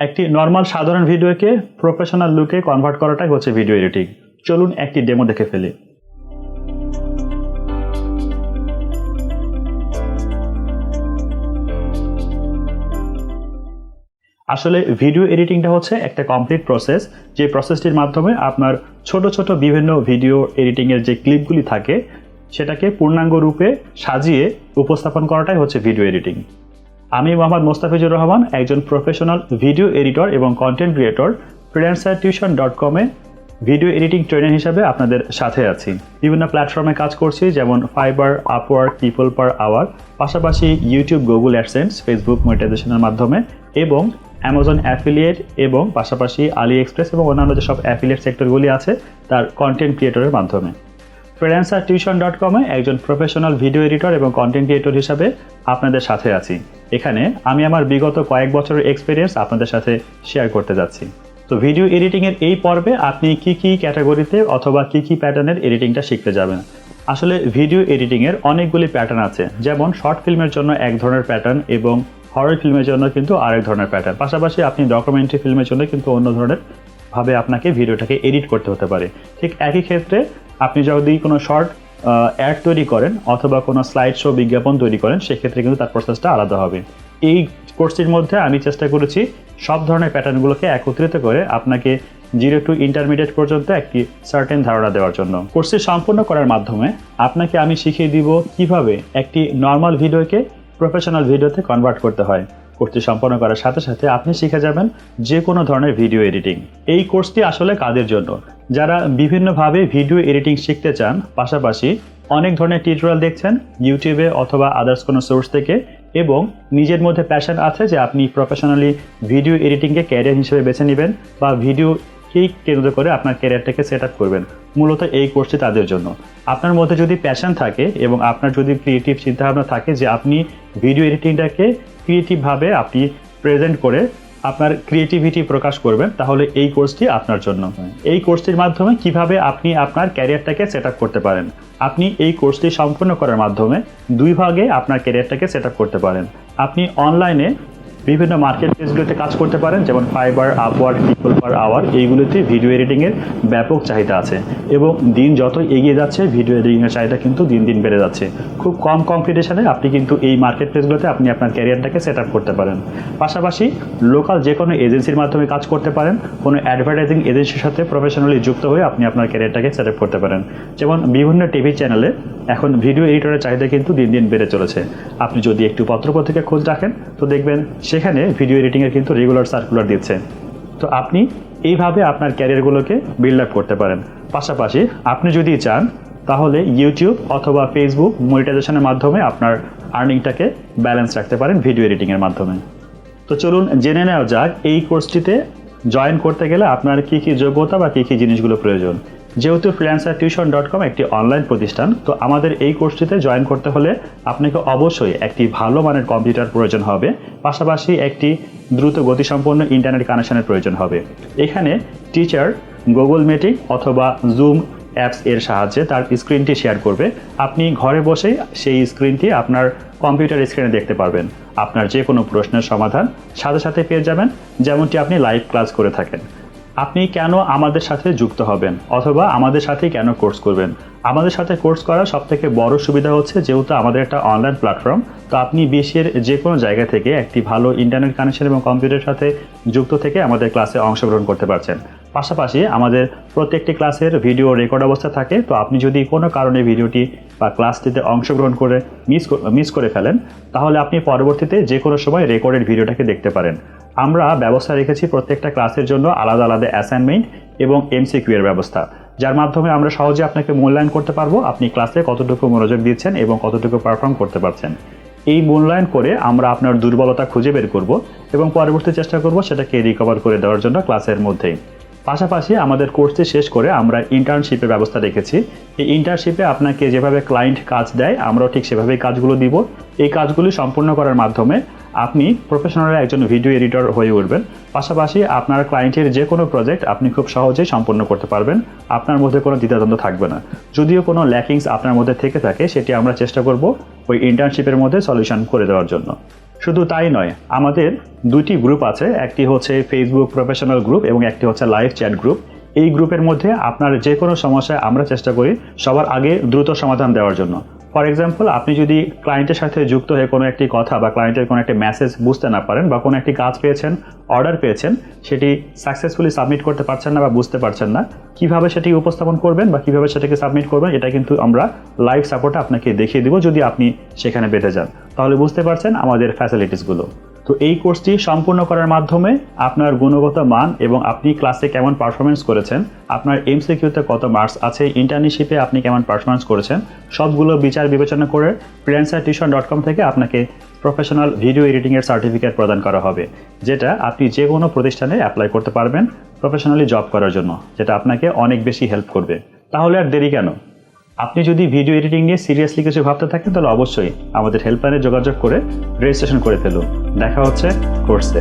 একটি নর্মাল সাধারণ ভিডিওকে প্রফেশনাল লুকে কনভার্ট করাটাই হচ্ছে ভিডিও এডিটিং। চলুন একটি ডেমো দেখে ফেলি। আসলে ভিডিও এডিটিংটা হচ্ছে একটা কমপ্লিট প্রসেস, যে প্রসেসটির মাধ্যমে আপনার ছোট ছোট বিভিন্ন ভিডিও এডিটিংয়ের যে ক্লিপগুলি থাকে সেটাকে পূর্ণাঙ্গ রূপে সাজিয়ে উপস্থাপন করাটাই হচ্ছে ভিডিও এডিটিং। আমি মোহাম্মদ মোস্তাফিজুর রহমান, একজন প্রফেশনাল ভিডিও এডিটর এবং কন্টেন্ট ক্রিয়েটর। freelancertuition.com এ ভিডিও এডিটিং ট্রেনার হিসাবে আপনাদের সাথে আছি। বিভিন্ন প্ল্যাটফর্মে কাজ করছি, যেমন Fiverr, Upwork, people per hour, পাশাপাশি ইউটিউব, গুগল অ্যাডসেন্স, ফেসবুক মনিটাইজেশনের মাধ্যমে এবং অ্যামাজন অ্যাফিলিয়েট এবং পাশাপাশি আলি এক্সপ্রেস এবং অন্যান্য যেসব অ্যাফিলিয়েট সেক্টরগুলি আছে তার কন্টেন্ট ক্রিয়েটরের মাধ্যমে। freelancertuition.com এ একজন প্রফেশনাল ভিডিও এডিটর এবং কন্টেন্ট ক্রিয়েটর হিসাবে আপনাদের সাথে আছি। এখানে আমি আমার বিগত কয়েক বছরের এক্সপিরিয়েন্স আপনাদের সাথে শেয়ার করতে যাচ্ছি। তো ভিডিও এডিটিংয়ের এই পর্বে আপনি কি কি ক্যাটাগরিতে অথবা কি কি প্যাটার্নের এডিটিংটা শিখতে যাবেন। আসলে ভিডিও এডিটিংয়ের অনেকগুলি প্যাটার্ন আছে, যেমন শর্ট ফিল্মের জন্য এক ধরনের প্যাটার্ন এবং হরর ফিল্মের জন্য কিন্তু আরেক ধরনের প্যাটার্ন। পাশাপাশি আপনি ডকুমেন্টারি ফিল্মের জন্য কিন্তু অন্য ধরনের ভাবে আপনাকে ভিডিওটাকে এডিট করতে হতে পারে। ঠিক একই ক্ষেত্রে আপনি যদি কোনো শর্ট অ্যাড তৈরি করেন অথবা কোনো স্লাইড শো বিজ্ঞাপন তৈরি করেন, সেক্ষেত্রে কিন্তু তার প্রসেসটা আলাদা হবে। এই কোর্সটির মধ্যে আমি চেষ্টা করেছি সব ধরনের প্যাটার্নগুলোকে একত্রিত করে আপনাকে 0 to ইন্টারমিডিয়েট পর্যন্ত একটি সার্টেন ধারণা দেওয়ার জন্য। কোর্সটি সম্পূর্ণ করার মাধ্যমে আপনাকে আমি শিখিয়ে দিব কিভাবে একটি নর্মাল ভিডিওকে প্রফেশনাল ভিডিওতে কনভার্ট করতে হয়। কোর্সটি সম্পন্ন করার সাথে সাথে আপনি শিখে যাবেন যে কোনো ধরনের ভিডিও এডিটিং। এই কোর্সটি আসলে কাদের জন্য? যারা বিভিন্নভাবে ভিডিও এডিটিং শিখতে চান, পাশাপাশি অনেক ধরনের টিউটোরিয়াল দেখছেন ইউটিউবে অথবা আদার্স কোনো সোর্স থেকে, এবং নিজের মধ্যে প্যাশন আছে যে আপনি প্রফেশনালি ভিডিও এডিটিংকে ক্যারিয়ার হিসেবে বেছে নেবেন বা ভিডিওকেই কেন্দ্র করে আপনার ক্যারিয়ারটাকে সেট আপ করবেন। মূলত এই কোর্সটি তাদের জন্য। আপনার মধ্যে যদি প্যাশন থাকে এবং আপনার যদি ক্রিয়েটিভ চিন্তাভাবনা থাকে যে আপনি ভিডিও এডিটিংটাকে ক্রিয়েটিভভাবে আপনি প্রেজেন্ট করে আপনার ক্রিয়েটিভিটি প্রকাশ করবেন, তাহলে এই কোর্সটি আপনার জন্য। এই কোর্সটির মাধ্যমে কিভাবে আপনি আপনার ক্যারিয়ারটাকে সেট আপ করতে পারেন। আপনি এই কোর্সটি সম্পূর্ণ করার মাধ্যমে 2 ভাগে আপনার ক্যারিয়ারটাকে সেট আপ করতে পারেন। আপনি অনলাইনে বিভিন্ন মার্কেট প্লেসগুলোতে কাজ করতে পারেন, যেমন Fiverr, Upwork, people per hour. এইগুলোতে ভিডিও এডিটিংয়ের ব্যাপক চাহিদা আছে এবং দিন যত এগিয়ে যাচ্ছে ভিডিও এডিটিংয়ের চাহিদা কিন্তু দিন দিন বেড়ে যাচ্ছে। খুব কম কম্পিটিশনে আপনি কিন্তু এই মার্কেট প্লেসগুলোতে আপনি আপনার ক্যারিয়ারটাকে সেট আপ করতে পারেন। পাশাপাশি লোকাল যে কোনো এজেন্সির মাধ্যমে কাজ করতে পারেন, কোনো অ্যাডভার্টাইজিং এজেন্সির সাথে প্রফেশনালি যুক্ত হয়ে আপনি আপনার ক্যারিয়ারটাকে সেট আপ করতে পারেন। যেমন বিভিন্ন টিভি চ্যানেলে এখন ভিডিও এডিটরের চাহিদা কিন্তু দিন দিন বেড়ে চলেছে। আপনি যদি একটু পত্রপত্রিকা খোঁজ রাখেন তো দেখবেন সেখানে ভিডিও এডিটিংয়ের কিন্তু রেগুলার সার্কুলার দিচ্ছে। তো আপনি এইভাবে আপনার ক্যারিয়ারগুলোকে বিল্ড আপ করতে পারেন। পাশাপাশি আপনি যদি চান তাহলে ইউটিউব অথবা ফেসবুক মনিটাইজেশনের মাধ্যমে আপনার আর্নিংটাকে ব্যালেন্স রাখতে পারেন ভিডিও এডিটিংয়ের মাধ্যমে। তো চলুন জেনে নেওয়া যাক এই কোর্সটিতে জয়েন করতে গেলে আপনার কী কী যোগ্যতা বা কী কী জিনিসগুলো প্রয়োজন। যেহেতু freelancertuition.com একটি অনলাইন প্রতিষ্ঠান, তো আমাদের এই কোর্সটিতে জয়েন করতে হলে আপনাকে অবশ্যই একটি ভালো মানের কম্পিউটার প্রয়োজন হবে, পাশাপাশি একটি দ্রুত গতিসম্পন্ন ইন্টারনেট কানেকশনের প্রয়োজন হবে। এখানে টিচার গুগল মিটিং অথবা জুম অ্যাপস এর সাহায্যে তার স্ক্রিনটি শেয়ার করবে। আপনি ঘরে বসেই সেই স্ক্রিনটি আপনার কম্পিউটার স্ক্রিনে দেখতে পারবেন। আপনার যে কোনো প্রশ্নের সমাধান সাথে সাথে পেয়ে যাবেন, যেমনটি আপনি লাইভ ক্লাস করে থাকেন। আপনি কেন আমাদের সাথে যুক্ত হবেন অথবা আমাদের সাথেই কেন কোর্স করবেন? আমাদের সাথে কোর্স করার সবথেকে বড় সুবিধা হচ্ছে যেহেতু আমাদের একটা অনলাইন প্ল্যাটফর্ম, তো আপনি বিশ্বের যে কোনো জায়গা থেকে একটি ভালো ইন্টারনেট কানেকশন এবং কম্পিউটারের সাথে যুক্ত থেকে আমাদের ক্লাসে অংশগ্রহণ করতে পারছেন। পাশাপাশি আমাদের প্রত্যেকটি ক্লাসের ভিডিও রেকর্ড অবস্থা থাকে, তো আপনি যদি কোনো কারণে ভিডিওটি বা ক্লাসটিতে অংশগ্রহণ করে মিস করে ফেলেন, তাহলে আপনি পরবর্তীতে যে কোনো সময় রেকর্ডেড ভিডিওটাকে দেখতে পারেন। আমরা ব্যবস্থা রেখেছি প্রত্যেকটা ক্লাসের জন্য আলাদা আলাদা অ্যাসাইনমেন্ট এবং MCQ এর ব্যবস্থা, যার মাধ্যমে আমরা সহজে আপনাকে মূল্যায়ন করতে পারবো আপনি ক্লাসে কতটুকু মনোযোগ দিচ্ছেন এবং কতটুকু পারফর্ম করতে পারছেন। এই মূল্যায়ন করে আমরা আপনার দুর্বলতা খুঁজে বের করব এবং পরবর্তী চেষ্টা করব সেটাকে রিকভার করে দেওয়ার জন্য ক্লাসের মধ্যেই। পাশাপাশি আমাদের কোর্সটি শেষ করে আমরা ইন্টার্নশিপের ব্যবস্থা রেখেছি। এই ইন্টার্নশিপে আপনাকে যেভাবে ক্লায়েন্ট কাজ দেয় আমরাও ঠিক সেভাবেই কাজগুলো দিব। এই কাজগুলি সম্পূর্ণ করার মাধ্যমে আপনি প্রফেশনাল একজন ভিডিও এডিটর হয়ে উঠবেন। পাশাপাশি আপনার ক্লায়েন্টের যে কোনো প্রজেক্ট আপনি খুব সহজেই সম্পন্ন করতে পারবেন, আপনার মধ্যে কোনো দ্বিধাদ্বন্দ্ব থাকবে না। যদিও কোনো ল্যাকিংস আপনার মধ্যে থেকে থাকে সেটি আমরা চেষ্টা করব ওই ইন্টার্নশিপের মধ্যে সলিউশন করে দেওয়ার জন্য। শুধু তাই নয়, আমাদের দুটি গ্রুপ আছে, একটি হচ্ছে ফেসবুক প্রফেশনাল গ্রুপ এবং একটি হচ্ছে লাইভ চ্যাট গ্রুপ। এই গ্রুপের মধ্যে আপনার যে কোনো সমস্যায় আমরা চেষ্টা করি সবার আগে দ্রুত সমাধান দেওয়ার জন্য। ফর এক্সাম্পল, আপনি যদি ক্লায়েন্টের সাথে যুক্ত হয়ে কোনো একটি কথা বা ক্লায়েন্টের কোনো একটি মেসেজ বুঝতে না পারেন, বা কোনো একটি কাজ পেয়েছেন, অর্ডার পেয়েছেন, সেটি সাকসেসফুলি সাবমিট করতে পারছেন না বা বুঝতে পারছেন না, কিভাবে সেটি উপস্থাপন করবেন বা কিভাবে সেটাকে সাবমিট করবেন, এটা কিন্তু আমরা লাইভ সাপোর্টে আপনাকে দেখিয়ে দিব যদি আপনি সেখানে বেঁধে যান। তাহলে বুঝতে পারছেন আমাদের ফ্যাসিলিটিসগুলো। তো এই কোর্সটি সম্পূর্ণ করার মাধ্যমে আপনার গুণগত মান এবং আপনি ক্লাসে কেমন পারফরমেন্স করেছেন, আপনার এমসিকিউতে কত মার্কস আছে, ইন্টার্নশিপে আপনি কেমন পারফরমেন্স করেছেন, সবগুলো বিচার বিবেচনা করে freelancertuition.com থেকে আপনাকে প্রফেশনাল ভিডিও এডিটিংয়ের সার্টিফিকেট প্রদান করা হবে, যেটা আপনি যে কোনো প্রতিষ্ঠানে অ্যাপ্লাই করতে পারবেন প্রফেশনালি জব করার জন্য, যেটা আপনাকে অনেক বেশি হেল্প করবে। তাহলে আর দেরি কেন? আপনি যদি ভিডিও এডিটিং নিয়ে সিরিয়াসলি কিছু ভাবতে থাকেন তাহলে অবশ্যই আমাদের হেল্পলাইনে যোগাযোগ করে রেজিস্ট্রেশন করে ফেলুন। দেখা হচ্ছে কোর্সে।